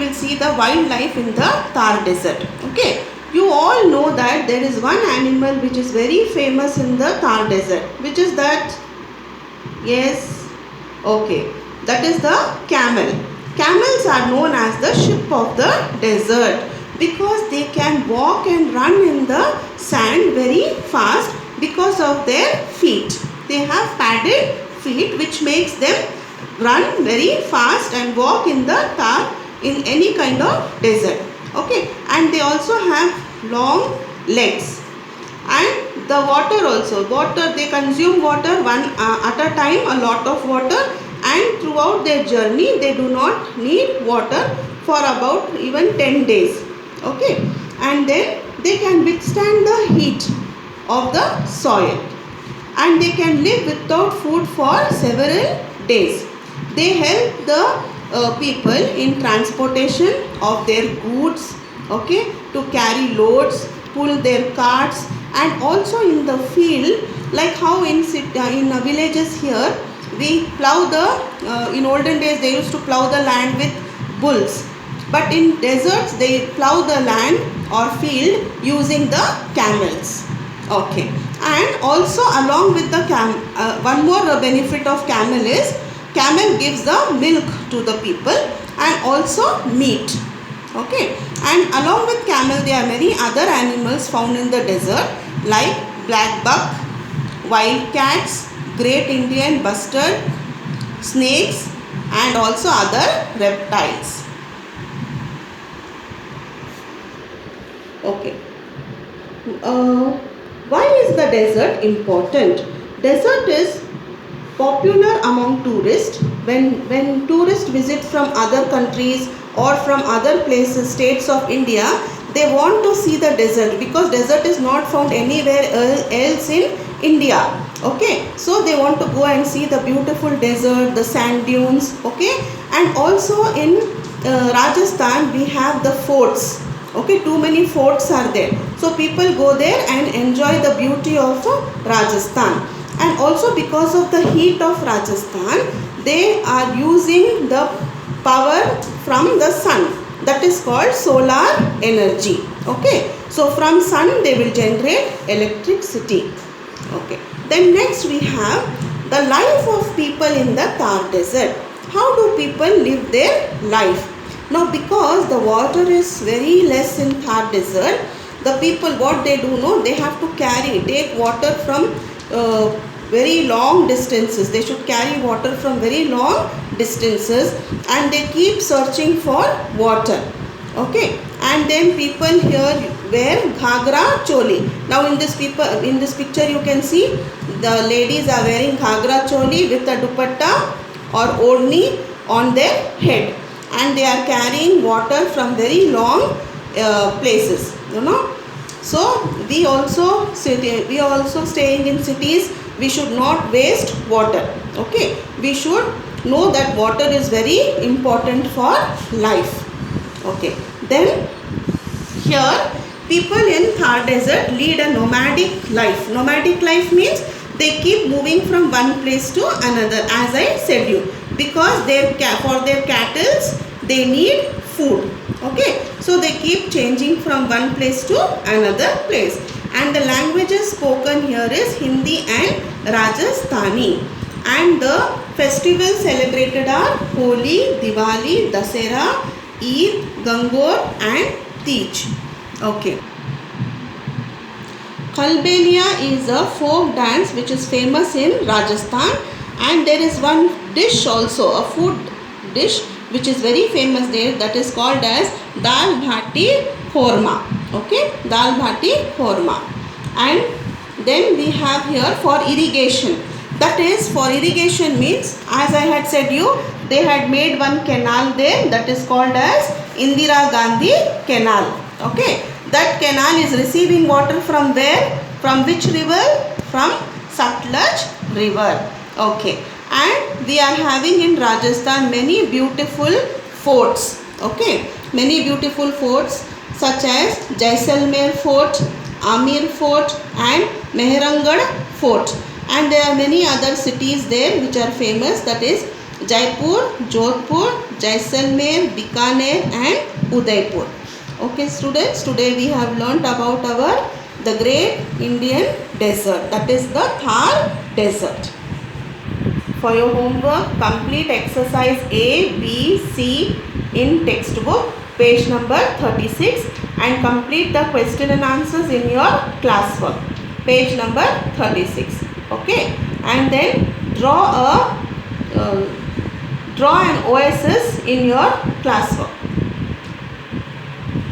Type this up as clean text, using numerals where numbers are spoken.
will see the wildlife in the Thar desert. Okay, you all know that there is one animal which is very famous in the Thar desert. Which is that? Yes. Okay, that is the camel. Camels are known as the ship of the desert because they can walk and run in the sand very fast because of their feet. They have padded feet which makes them run very fast and walk in the tar in any kind of desert. Okay, and they also have long legs. And the water also, they consume water one at a time, a lot of water, and throughout their journey they do not need water for about even 10 days. Okay, and then they can withstand the heat of the soil, and they can live without food for several days. They help the people in transportation of their goods, okay, to carry loads, pull their carts, and also in the field, like how in villages here we plow the in olden days they used to plow the land with bulls, but in deserts they plow the land or field using the camels. Okay, and also along with the one more benefit of camel is camel gives the milk to the people and also meat. Okay, and along with camel there are many other animals found in the desert like black buck, wild cats, great Indian bustard, snakes, and also other reptiles. Okay. Why is the desert important? Desert is popular among tourists. When tourists visit from other countries or from other places, states of India, they want to see the desert because desert is not found anywhere else in India. Okay, so they want to go and see the beautiful desert, the sand dunes. Okay, and also in Rajasthan we have the forts. Okay, too many forts are there, so people go there and enjoy the beauty of Rajasthan. And also because of the heat of Rajasthan, they are using the power from the sun, that is called solar energy. Okay, so from sun they will generate electricity. Okay, then next we have the life of people in the Thar desert. How do people live their life? Now because the water is very less in Thar desert, the people what they do know, they have to take water from very long distances. They should carry water from very long distances and they keep searching for water. Okay, and then people here wear ghagra choli. Now in this picture you can see the ladies are wearing ghagra choli with a dupatta or odni on their head, and they are carrying water from very long places, you know. So we also staying in cities, we should not waste water. Okay, we should know that water is very important for life. Okay, then here people in Thar desert lead a nomadic life. Nomadic life means they keep moving from one place to another, as I said you, because for their cattle they need food. Okay, so they keep changing from one place to another place, and the languages spoken here is Hindi and Rajasthani, and the festivals celebrated are Holi, Diwali, Dasera, Eid, Gangor and Teej. Okay. Kalbelia is a folk dance which is famous in Rajasthan, and there is one dish also, a food dish which is very famous there, that is called as dal bhati khorma. Okay, dal bhati khorma. And then we have here for irrigation. That is, for irrigation means, as I had said you, they had made one canal there, that is called as Indira Gandhi Canal. Okay, that canal is receiving water from where? From which river? From Satluj river. Okay, and we are having in Rajasthan many beautiful forts. Okay, many beautiful forts such as Jaisalmer Fort, Amir Fort and Mehrangarh Fort, and there are many other cities there which are famous, that is Jaipur, Jodhpur, Jaisalmer, Bikaner and Udaipur. Okay students, today we have learnt about the great Indian desert, that is the Thar desert. For your homework, complete exercise A, B, C in textbook, page number 36, and complete the question and answers in your classwork, page number 36. Okay, and then draw an oasis in your classwork.